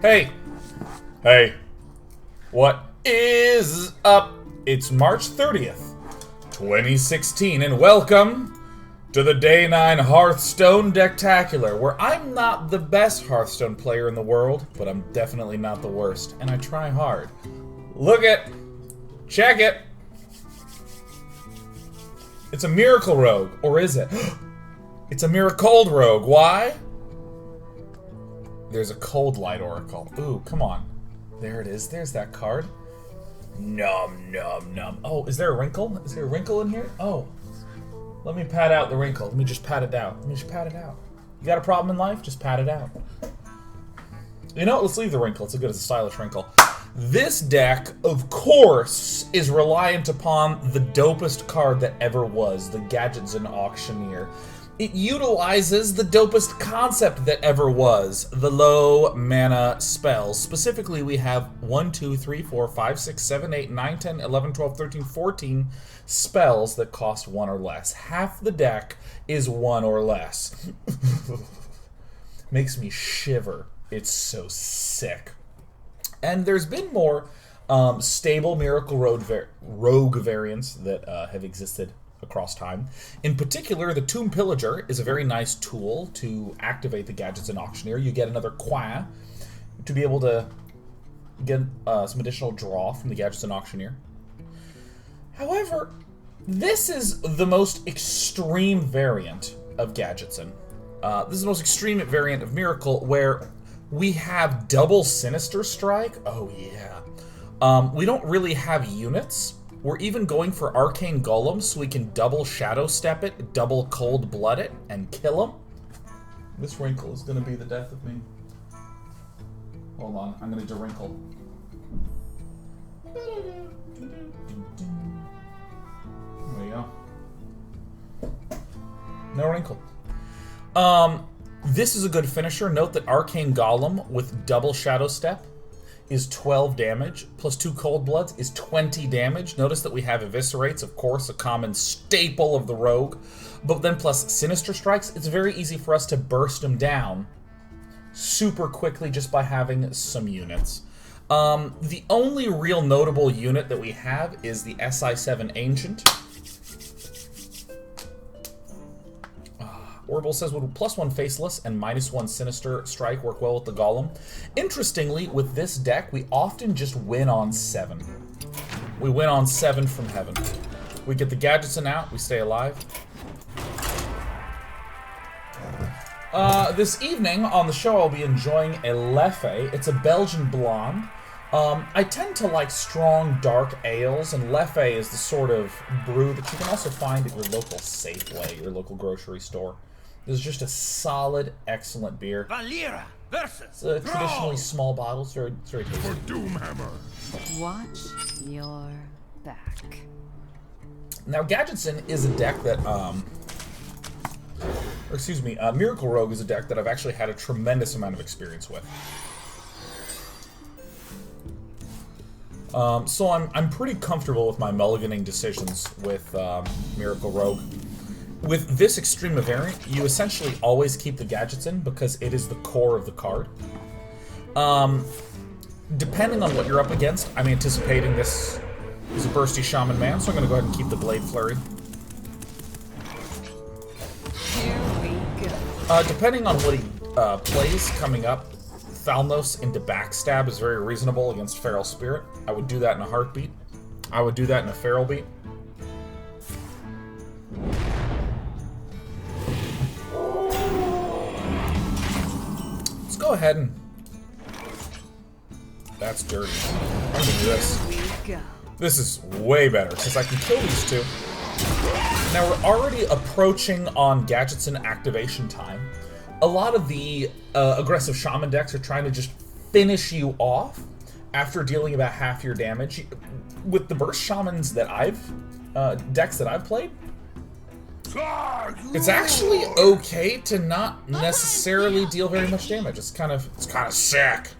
Hey! Hey! What is up? It's March 30th, 2016, and welcome to the Day 9 Hearthstone Decktacular, where I'm not the best Hearthstone player in the world, but I'm definitely not the worst, and I try hard. Look it! Check it! It's a Miracle Rogue, or is it? It's a Miracold Rogue. Why? There's a Coldlight Oracle. Ooh, come on. There it is. There's that card. Nom, nom, nom. Oh, is there a wrinkle? Is there a wrinkle in here? Oh. Let me pat out the wrinkle. Let me just pat it out. Let me just pat it out. You got a problem in life? Just pat it out. You know what? Let's leave the wrinkle. It's a good as a stylish wrinkle. This deck, of course, is reliant upon the dopest card that ever was, the Gadgets and Auctioneer. It utilizes the dopest concept that ever was, the low mana spells. Specifically, we have 1, 2, 3, 4, 5, 6, 7, 8, 9, 10, 11, 12, 13, 14 spells that cost 1 or less. Half the deck is 1 or less. Makes me shiver. It's so sick. And there's been more stable Miracle Rogue variants that have existed across time. In particular, the Tomb Pillager is a very nice tool to activate the Gadgets and Auctioneer. You get another Qua to be able to get some additional draw from the Gadgets and Auctioneer. However, this is the most extreme variant of Gadgetson. This is the most extreme variant of Miracle, where we have double Sinister Strike. Oh yeah. We don't really have units. We're even going for Arcane Golem so we can double Shadow Step it, double Cold Blood it, and kill him. This wrinkle is going to be the death of me. Hold on, I'm going to de-wrinkle. There we go. No wrinkle. This is a good finisher. Note that Arcane Golem with double Shadow Step is 12 damage, plus 2 Cold Bloods is 20 damage. Notice that we have Eviscerates, of course, a common staple of the Rogue. But then plus Sinister Strikes, it's very easy for us to burst them down super quickly just by having some units. The only real notable unit that we have is the SI7 Ancient. Orbital says, would +1 Faceless and -1 Sinister Strike work well with the Golem? Interestingly, with this deck, we often just win on 7. We win on 7 from heaven. We get the Gadgetson out, we stay alive. This evening on the show, I'll be enjoying a Leffe. It's a Belgian blonde. I tend to like strong, dark ales, and Leffe is the sort of brew that you can also find at your local Safeway, your local grocery store. This is just a solid, excellent beer. It's a traditionally small bottle. It's very tasty. For Doomhammer. Watch your back. Now, Gadgetson is a deck that, Miracle Rogue is a deck that I've actually had a tremendous amount of experience with. So I'm pretty comfortable with my mulliganing decisions with Miracle Rogue. With this extreme variant, you essentially always keep the Gadgetson because it is the core of the card. Depending on what you're up against, I'm anticipating this is a bursty Shaman Man, so I'm going to go ahead and keep the Blade Flurry. Here we go. Depending on what he plays coming up, Thalnos into Backstab is very reasonable against Feral Spirit. I would do that in a Heartbeat. I would do that in a Feral Beat. Go ahead and... That's dirty. I'm gonna do this. This is way better, because I can kill these two. Now we're already approaching on Gadgetson activation time. A lot of the aggressive Shaman decks are trying to just finish you off after dealing about half your damage. With the Burst Shamans that decks that I've played, it's actually okay to not necessarily deal very much damage. It's kind of sick.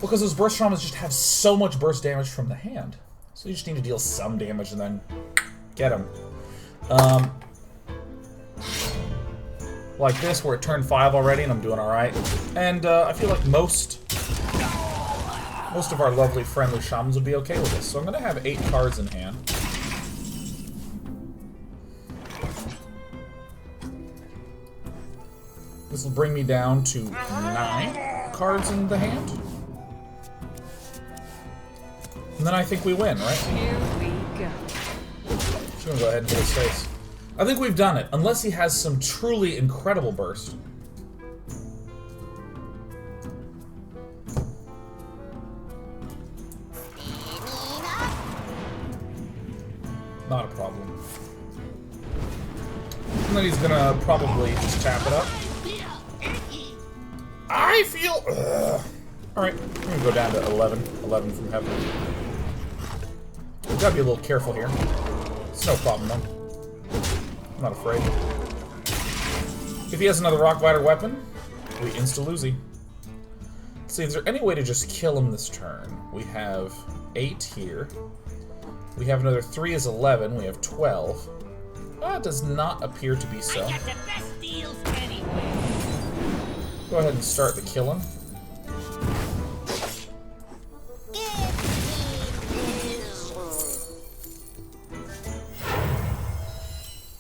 Because those burst shamans just have so much burst damage from the hand. So So you just need to deal some damage and then get him. Like this, we're at turn 5 already, and I'm doing alright. And I feel like most of our lovely, friendly shamans would be okay with this. So I'm going to have 8 cards in hand. This will bring me down to 9 cards in the hand. And then I think we win, right? Here we go. Just gonna go ahead and hit his face. I think we've done it, unless he has some truly incredible burst. Not a problem. And then he's gonna probably just tap it up. I feel... Alright, I'm gonna go down to 11. 11 from heaven. We've gotta be a little careful here. It's no problem, though. I'm not afraid. If he has another rock glider weapon, we insta-lose. Let's see, is there any way to just kill him this turn? We have 8 here. We have another 3 is 11. We have 12. It does not appear to be so. I got the best deals anyway. Go ahead and start the killing.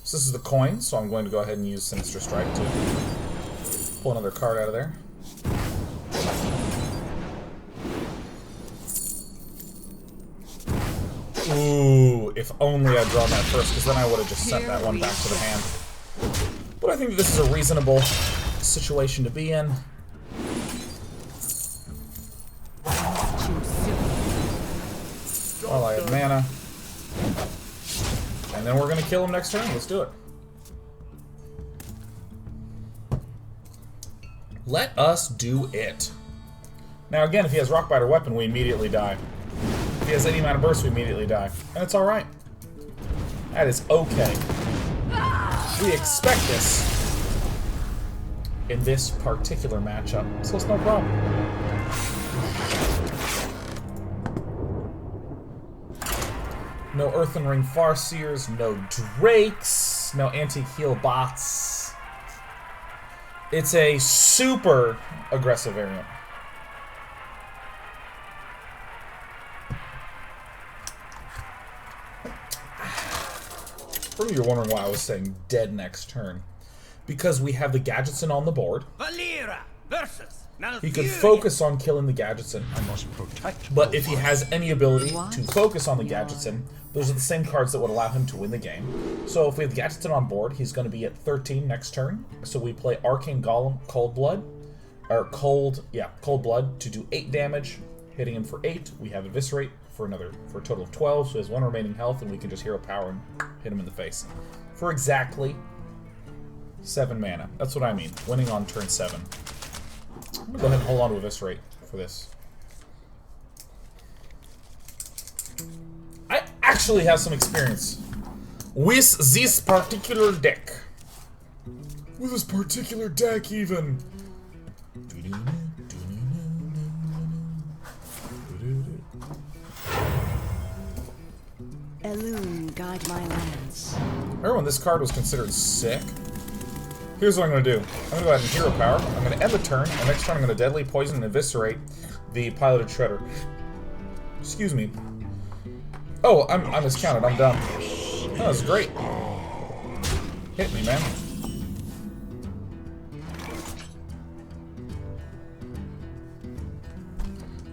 So this is the coin, so I'm going to go ahead and use Sinister Strike to pull another card out of there. Ooh, if only I'd drawn that first, because then I would have just sent that one back to the hand. But I think this is a reasonable situation to be in. While I have mana. And then we're going to kill him next turn. Let's do it. Let us do it. Now again, if he has Rockbiter Weapon, we immediately die. If he has any amount of burst, we immediately die. And it's alright. That is okay. We expect this in this particular matchup, so it's no problem. No Earthen Ring Farseers, no Drakes, no anti-heal bots. It's a super aggressive variant. For you're wondering why I was saying dead next turn. Because we have the Gadgetzin on the board. Valera versus He could focus on killing the Gadgetzin. I must protect. But if he has any ability to focus on the Gadgetzin, those are the same cards that would allow him to win the game. So if we have the Gadgetzin on board, he's going to be at 13 next turn. So we play Arcane Golem, Coldblood, or Cold Blood to do 8 damage, hitting him for 8. We have Eviscerate for a total of 12, so he has 1 remaining health, and we can just Hero Power and hit him in the face for exactly 7 mana. That's what I mean. Winning on turn 7. I'm gonna go ahead and hold on to Eviscerate for this. I actually have some experience with this particular deck. With this particular deck, even. Elune, guide my lands. Remember when this card was considered sick? Here's what I'm going to do. I'm going to go ahead and Hero Power. I'm going to end the turn, and next turn I'm going to Deadly Poison and Eviscerate the Piloted Shredder. Excuse me. Oh, I miscounted. I'm dumb. That was great. Hit me, man.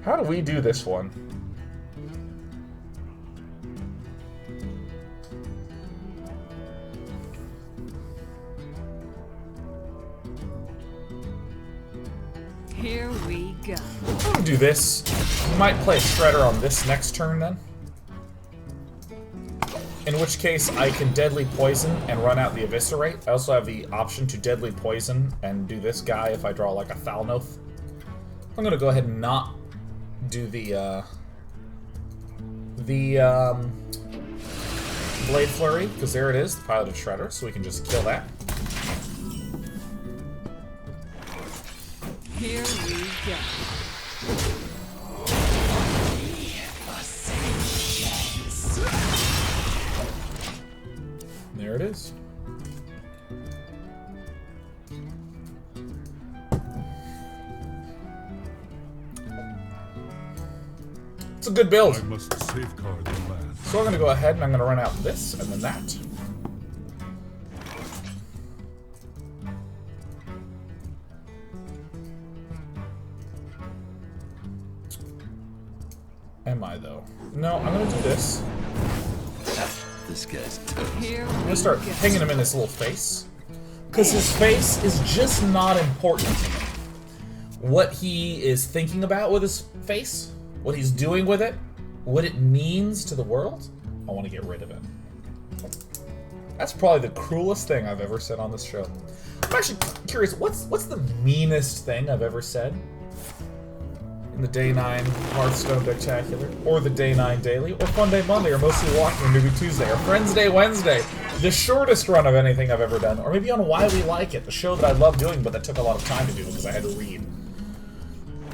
How do we do this one? Here we go. I'm gonna do this. We might play a Shredder on this next turn then. In which case I can Deadly Poison and run out the Eviscerate. I also have the option to Deadly Poison and do this guy if I draw like a Thalnoth. I'm gonna go ahead and not do the Blade Flurry, because there it is, the Piloted Shredder, so we can just kill that. Here we go. It's a good build. I must safeguard the land. So I'm going to go ahead and I'm going to run out this and then that. Am I, though? No, I'm going to do this. This guy's toast. Here I'm going we to start go. pinging him in his little face. Because his face is just not important to me. What he is thinking about with his face, what he's doing with it, what it means to the world, I want to get rid of it. That's probably the cruelest thing I've ever said on this show. I'm actually curious, what's the meanest thing I've ever said? In the Day 9 Hearthstone Decktacular, or the Day 9 Daily, or Fun Day Monday, or Mostly Walking, or Newbie Tuesday, or Friends Day Wednesday, the shortest run of anything I've ever done, or maybe on Why We Like It, the show that I love doing, but that took a lot of time to do because I had to read.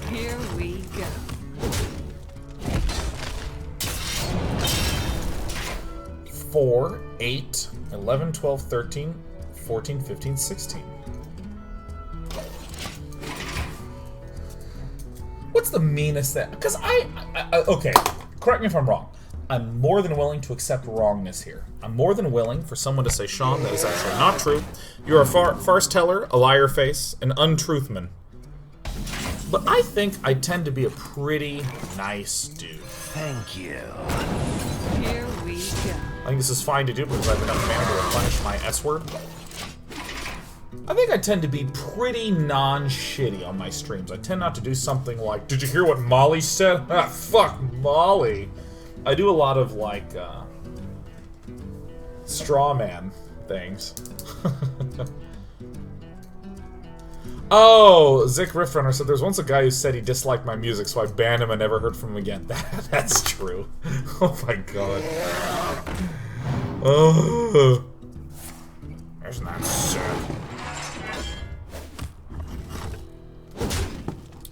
Here we go. 4, 8, 11, 12, 13, 14, 15, 16. What's the meanest thing? Because okay, correct me if I'm wrong. I'm more than willing to accept wrongness here. I'm more than willing for someone to say, Sean, that is actually not true. You're a farce teller, a liar face, an untruthman. But I think I tend to be a pretty nice dude. Thank you. Here we go. I think this is fine to do because I have enough mana to replenish my S-word. I think I tend to be pretty non-shitty on my streams. I tend not to do something like, did you hear what Molly said? Ah, fuck Molly. I do a lot of, like, straw man things. Oh, Zick Riffrunner said there's once a guy who said he disliked my music, so I banned him and never heard from him again. That's true. Oh my god. Oh. Isn't that sick?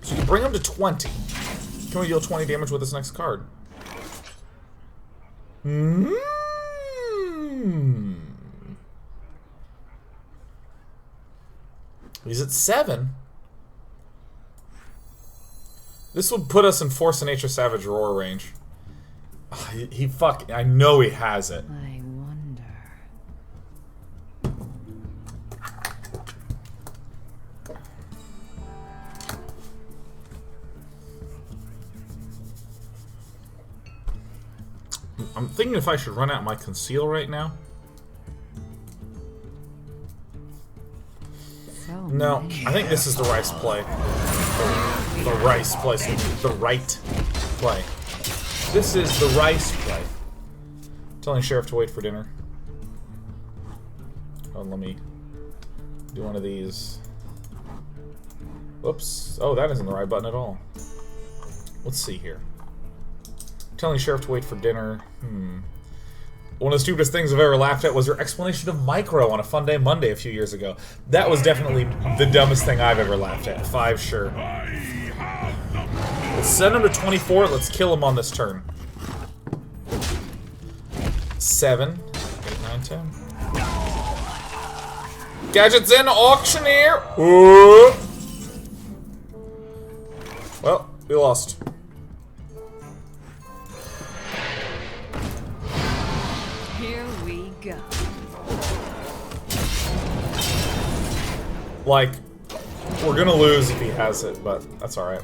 So you bring him to 20. Can we deal 20 damage with this next card? He's at 7. This would put us in Force of Nature Savage Roar range. I know he has it. I wonder. I'm thinking if I should run out my conceal right now. So No, many. I think this is the rice play. The rice play. The right play. This is the rice play. Telling Sheriff to wait for dinner. Oh, let me do one of these. Whoops. Oh, that isn't the right button at all. Let's see here. Telling Sheriff to wait for dinner. One of the stupidest things I've ever laughed at was your explanation of micro on a Fun Day Monday a few years ago. That was definitely the dumbest thing I've ever laughed at. 5, sure. Let's send him to 24. Let's kill him on this turn. 7, 8, 9, 10. Gadgets in, auctioneer! Ooh. Well, we lost. Here we go. Like, we're gonna lose if he has it, but that's alright.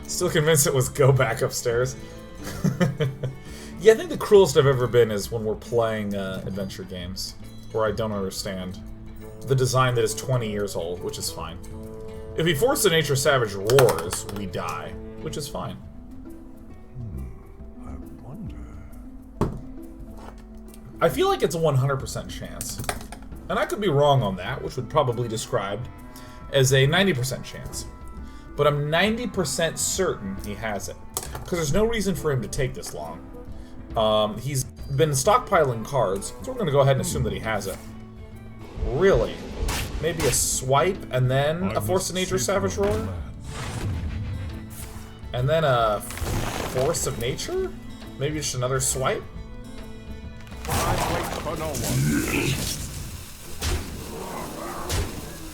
Still convinced it was go back upstairs. Yeah, I think the cruelest I've ever been is when we're playing adventure games, where I don't understand the design that is 20 years old, which is fine. If we force the Nature Savage Roars, we die, which is fine. I wonder. I feel like it's a 100% chance. And I could be wrong on that, which would probably be described as a 90% chance. But I'm 90% certain he has it. Because there's no reason for him to take this long. He's been stockpiling cards, so we're going to go ahead and assume that he has it. Really? Maybe a swipe, and then a Force of Nature Savage Roar? And then a Force of Nature? Maybe just another swipe?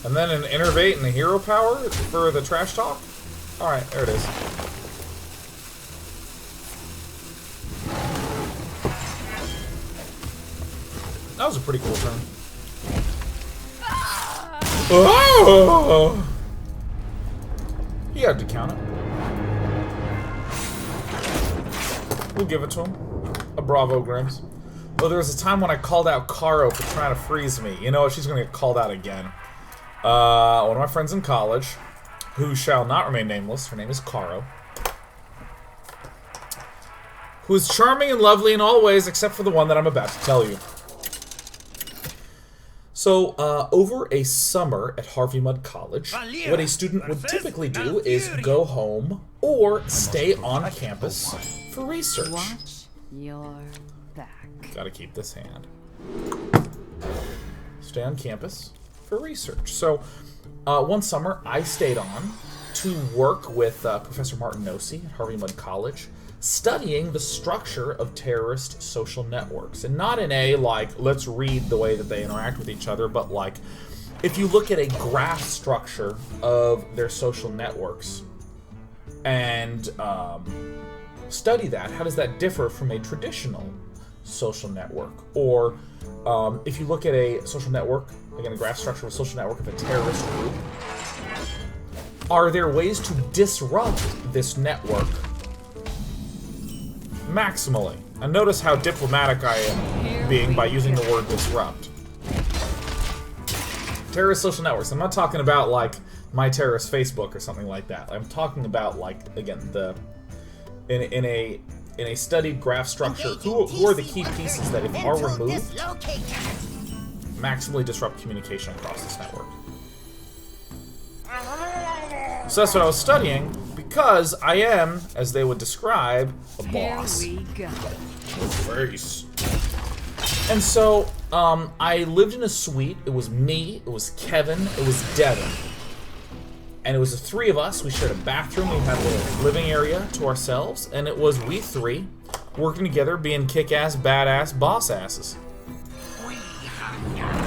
And then an Innervate and a Hero Power for the trash talk? Alright, there it is. That was a pretty cool turn. Oh! He had to count it. We'll give it to him. A bravo, Grims. Well, there was a time when I called out Caro for trying to freeze me. You know what? She's going to get called out again. One of my friends in college, who shall not remain nameless, her name is Caro, who is charming and lovely in all ways except for the one that I'm about to tell you. So, over a summer at Harvey Mudd College, what a student would typically do is go home or stay on campus for research. Watch your back. Gotta keep this hand. Stay on campus for research. So, one summer, I stayed on to work with Professor Martin Nossi at Harvey Mudd College, studying the structure of terrorist social networks. And not in a, like, let's read the way that they interact with each other, but, like, if you look at a graph structure of their social networks and study that, how does that differ from a traditional social network? Or if you look at a social network, again, a graph structure of a social network of a terrorist group, are there ways to disrupt this network maximally? And notice how diplomatic I am being by using the word disrupt. Terrorist social networks. I'm not talking about, like, my terrorist Facebook or something like that. I'm talking about, like, again, in a studied graph structure, who are the key pieces that, if are removed, maximally disrupt communication across this network. So that's what I was studying, because I am, as they would describe, a boss. Here we go. Face. And so, I lived in a suite. It was me, it was Kevin, it was Devin. And it was the three of us. We shared a bathroom, we had a little living area to ourselves, and it was we three working together, being kick-ass, badass boss asses.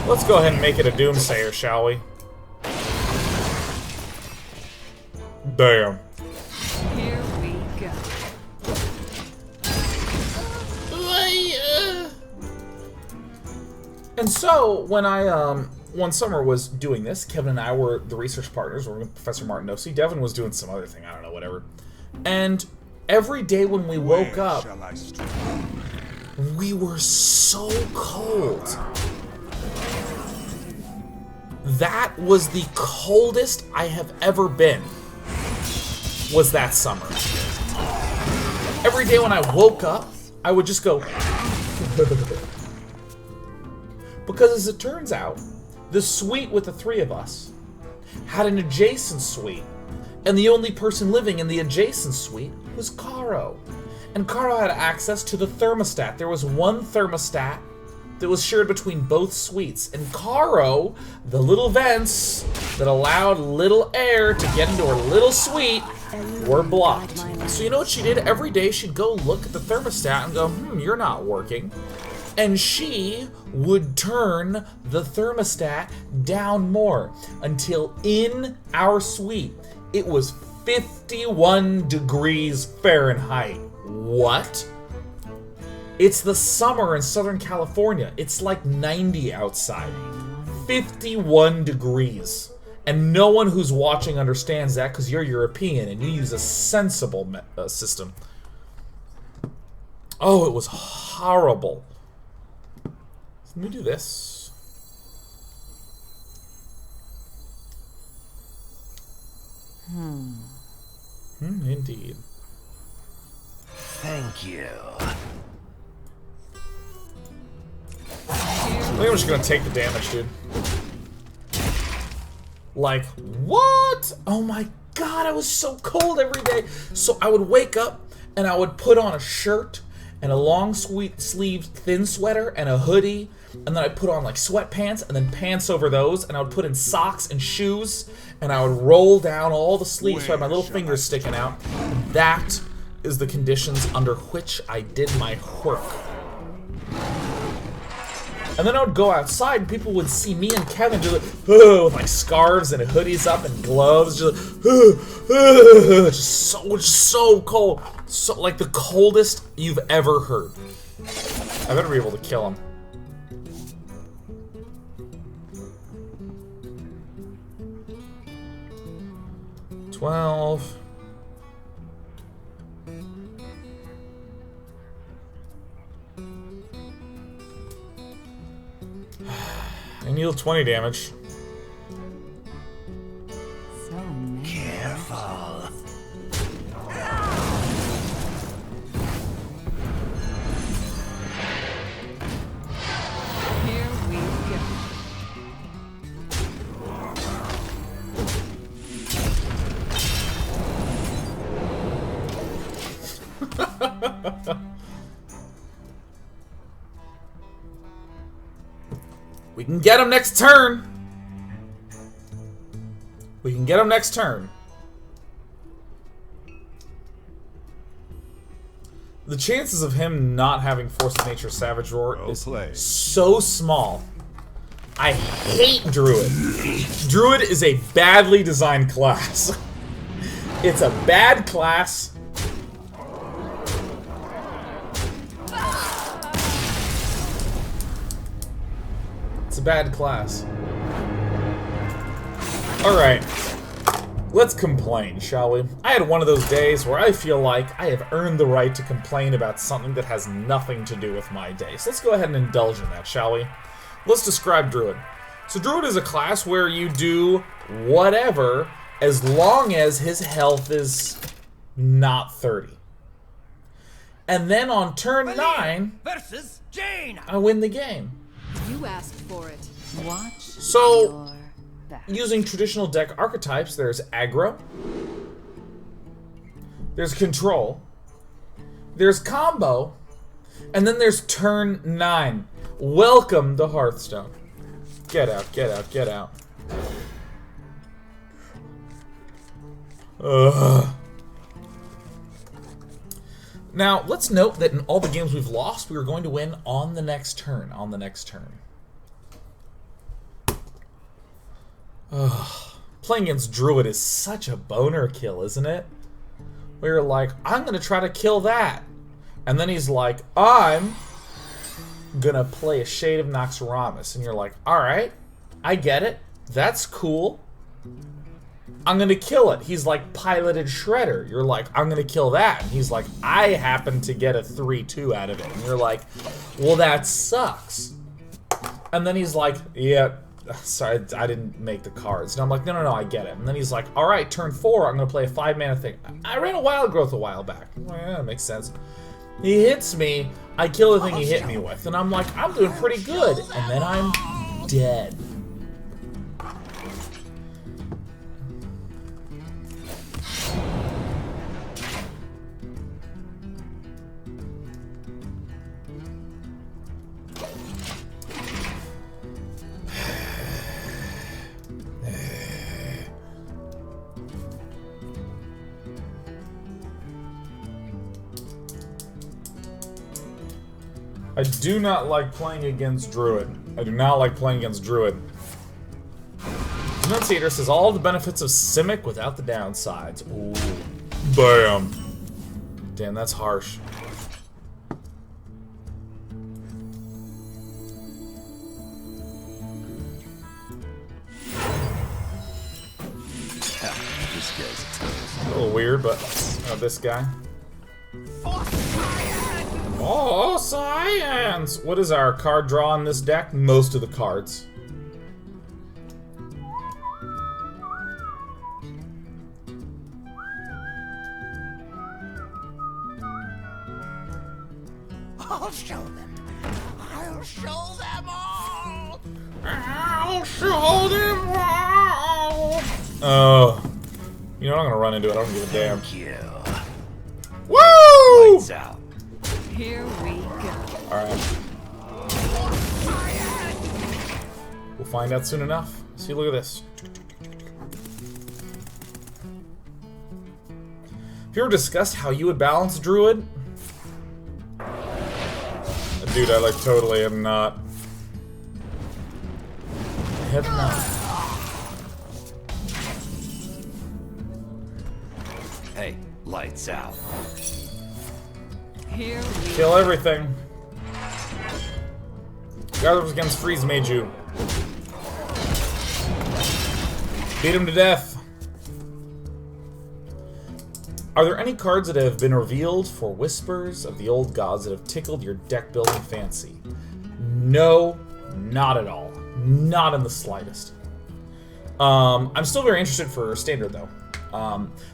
Let's go ahead and make it a doomsayer, shall we? Damn. Here we go. And so, when I, one summer was doing this, Kevin and I were the research partners, working with Professor Martin Nossi. Devin was doing some other thing, I don't know, whatever. And every day when we woke up, we were so cold. That was the coldest I have ever been, was that summer. Every day when I woke up, I would just go... Because as it turns out, the suite with the three of us had an adjacent suite, and the only person living in the adjacent suite was Caro. And Caro had access to the thermostat. There was one thermostat that was shared between both suites, and Caro, the little vents that allowed little air to get into her little suite, were blocked. So you know what she did? Every day she'd go look at the thermostat and go, you're not working. And she would turn the thermostat down more until in our suite it was 51 degrees Fahrenheit. What? It's the summer in Southern California. It's like 90 outside. 51 degrees. And no one who's watching understands that because you're European and you use a sensible system. Oh, it was horrible. Let me do this. Indeed. Thank you. I think I'm just gonna take the damage, dude. Like, what? Oh my god, I was so cold every day. So I would wake up and I would put on a shirt and a long sleeved thin sweater and a hoodie, and then I'd put on like sweatpants and then pants over those, and I would put in socks and shoes, and I would roll down all the sleeves so I had my little fingers sticking out. And that is the conditions under which I did my work. And then I would go outside and people would see me and Kevin do it with like scarves and hoodies up and gloves, just so cold. So, like the coldest you've ever heard. I better be able to kill him. 12. I deal 20 damage. So many. Careful. Here we go. We can get him next turn. We can get him next turn. The chances of him not having Force of Nature Savage Roar Well is played. so small. I hate Druid. Druid is a badly designed class. It's a bad class. It's a bad class. Alright. Let's complain, shall we? I had one of those days where I feel like I have earned the right to complain about something that has nothing to do with my day. So let's go ahead and indulge in that, shall we? Let's describe Druid. So Druid is a class where you do whatever as long as his health is not 30. And then on turn 9, Versus Jaina. I win the game. You asked for it. Watch So, your back. using traditional deck archetypes, there's aggro, there's control, there's combo, and then there's turn 9. Welcome to Hearthstone. Get out, get out, get out. Ugh. Now, let's note that in all the games we've lost, we are going to win on the next turn. On the next turn. Ugh. Playing against Druid is such a boner kill, isn't it? Where you're like, I'm going to try to kill that. And then he's like, I'm going to play a Shade of Noxeramis. And you're like, alright, I get it. That's cool. I'm gonna kill it. He's like piloted Shredder. You're like, I'm gonna kill that. And he's like, I happen to get a 3-2 out of it. And you're like, well, that sucks. And then he's like, yeah, sorry, I didn't make the cards. And I'm like, no, I get it. And then he's like, all right, turn 4, I'm gonna play a 5-mana thing. I ran a Wild Growth a while back. Well, yeah, that makes sense. He hits me, I kill the thing he hit me with. And I'm like, I'm doing pretty good. And then I'm dead. I do not like playing against Druid. I do not like playing against Druid. Enunciator says all the benefits of Simic without the downsides. Ooh. Bam. Damn, that's harsh. This guy's tough. A little weird, but this guy. Oh, science! What is our card draw in this deck? Most of the cards. I'll show them. I'll show them all. I'll show them all. Oh. You know what? I'm gonna run into it. I don't give a damn. Thank you. Woo! Lights out. Here we go. Alright. We'll find out soon enough. See, look at this. Have you ever discussed how you would balance Druid? Dude, I like totally am not. I have not. Hey, lights out. Here we Kill everything. Guy that was against Freeze made you. Beat him to death. Are there any cards that have been revealed for whispers of the old gods that have tickled your deck building fancy? No, not at all. Not in the slightest. I'm still very interested for Standard, though.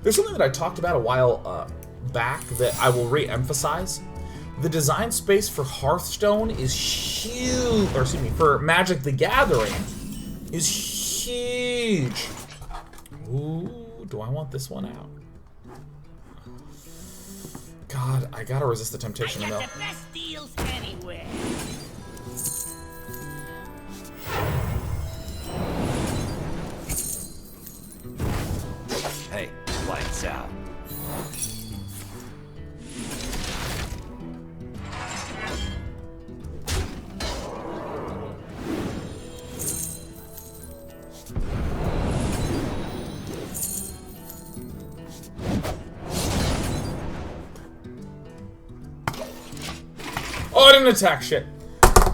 There's something that I talked about a while back that I will re-emphasize. The design space for Hearthstone is huge, or excuse me, for Magic the Gathering is huge. Ooh, do I want this one out? God, I gotta resist the temptation to I know. got the best deals anywhere. Hey, lights out. Oh, I didn't attack shit.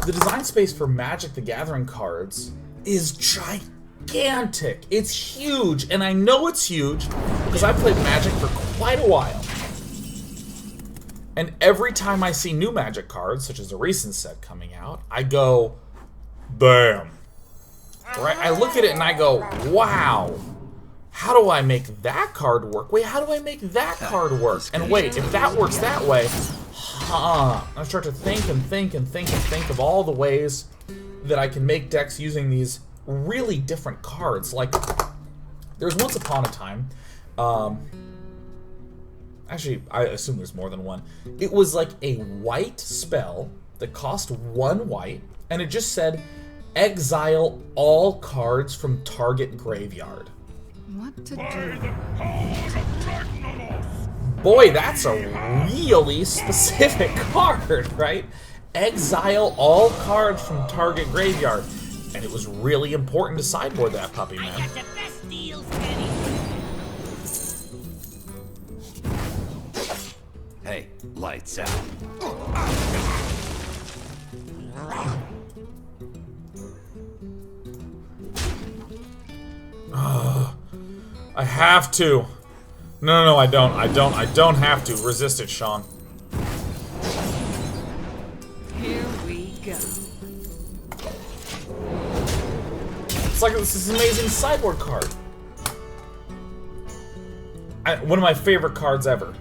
The design space for Magic the Gathering cards is gigantic. It's huge, and I know it's huge because I've played Magic for quite a while. And every time I see new Magic cards, such as the recent set coming out, I go, damn. Right? I look at it and I go, wow. How do I make that card work? Wait, how do I make that card work? And wait, if that works that way, I start to think and think and think and think of all the ways that I can make decks using these really different cards. Like, there's once upon a time, actually, I assume there's more than one. It was like a white spell that cost 1 white, and it just said, exile all cards from target graveyard. What to do? Boy, that's a really specific card, right? Exile all cards from target graveyard. And it was really important to sideboard that puppy, I man. got the best deals anywhere. Hey, lights out. I have to. No, I don't. I don't have to. Resist it, Sean. Here we go. It's like this amazing sideboard card. One of my favorite cards ever.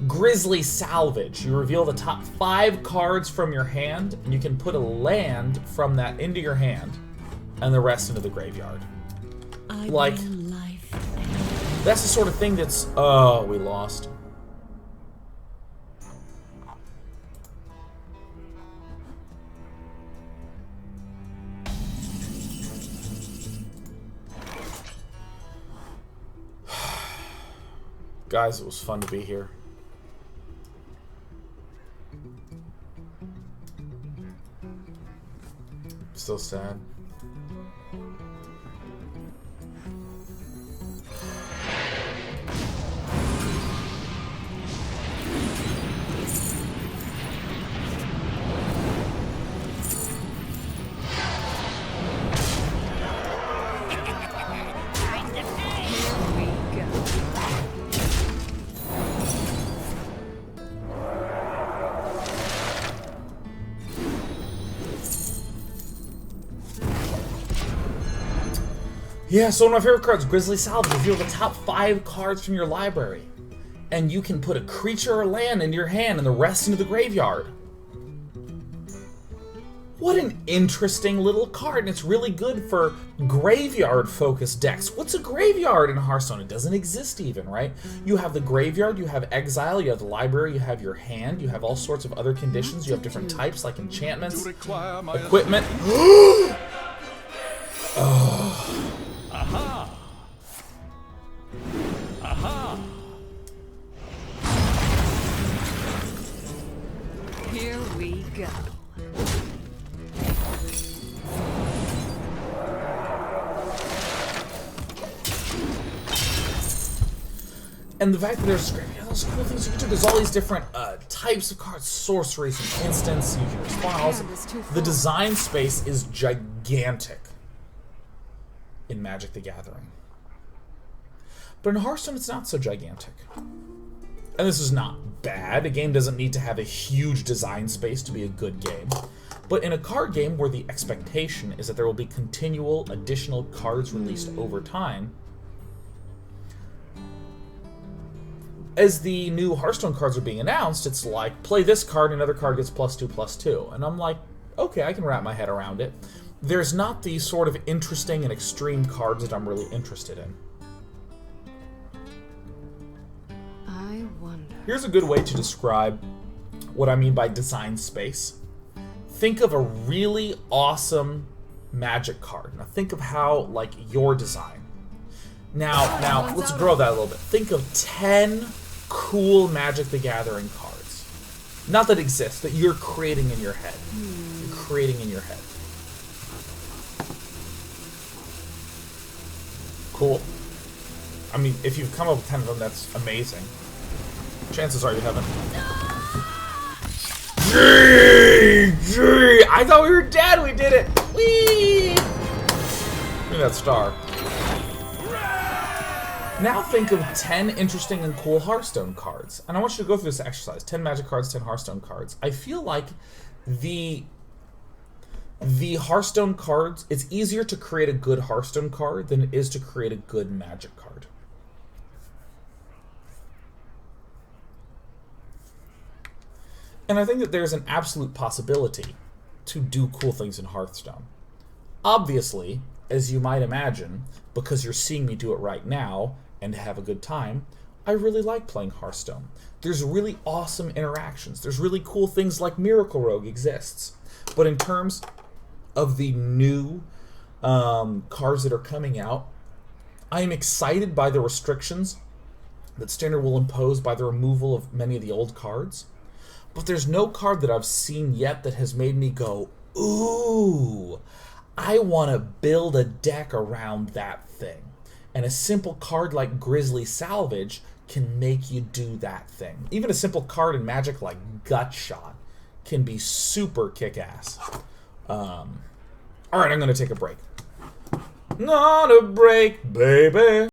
Grizzly Salvage. You reveal the top 5 cards from your hand, and you can put a land from that into your hand, and the rest into the graveyard. Like, that's the sort of thing that's... Oh, we lost. Guys, it was fun to be here. Still sad. Yeah, so one of my favorite cards, Grizzly Salvage, reveal the top 5 cards from your library. And you can put a creature or land into your hand and the rest into the graveyard. What an interesting little card, and it's really good for graveyard-focused decks. What's a graveyard in Hearthstone? It doesn't exist even, right? You have the graveyard, you have exile, you have the library, you have your hand, you have all sorts of other conditions, you have different types like enchantments, equipment. Oh. Aha! Aha! Here we go. And the fact that there's those cool things you can do. There's all these different types of cards, sorceries and instants. You can respond. Also, the design space is gigantic in Magic the Gathering. But in Hearthstone, it's not so gigantic. And this is not bad. A game doesn't need to have a huge design space to be a good game. But in a card game where the expectation is that there will be continual additional cards released over time, as the new Hearthstone cards are being announced, it's like, play this card, another card gets +2/+2. And I'm like, okay, I can wrap my head around it. There's not the sort of interesting and extreme cards that I'm really interested in. I wonder. Here's a good way to describe what I mean by design space. Think of a really awesome Magic card. Now think of how, like, your design. Now let's grow that a little bit. Think of 10 cool Magic the Gathering cards. Not that exist, that you're creating in your head. You're creating in your head. Cool. I mean, if you've come up with 10 of them, that's amazing. Chances are you haven't. Gee, I thought we were dead. We did it. Whee! Look at that star. Now think of 10 interesting and cool Hearthstone cards. And I want you to go through this exercise. 10 Magic cards, 10 Hearthstone cards. I feel like the Hearthstone cards, it's easier to create a good Hearthstone card than it is to create a good Magic card. And I think that there's an absolute possibility to do cool things in Hearthstone. Obviously, as you might imagine, because you're seeing me do it right now and have a good time, I really like playing Hearthstone. There's really awesome interactions. There's really cool things like Miracle Rogue exists. But in terms of the new cards that are coming out, I am excited by the restrictions that Standard will impose by the removal of many of the old cards. But there's no card that I've seen yet that has made me go, ooh, I want to build a deck around that thing. And a simple card like Grizzly Salvage can make you do that thing. Even a simple card in Magic like Gutshot can be super kick-ass. Alright, I'm going to take a break. Not a break, baby.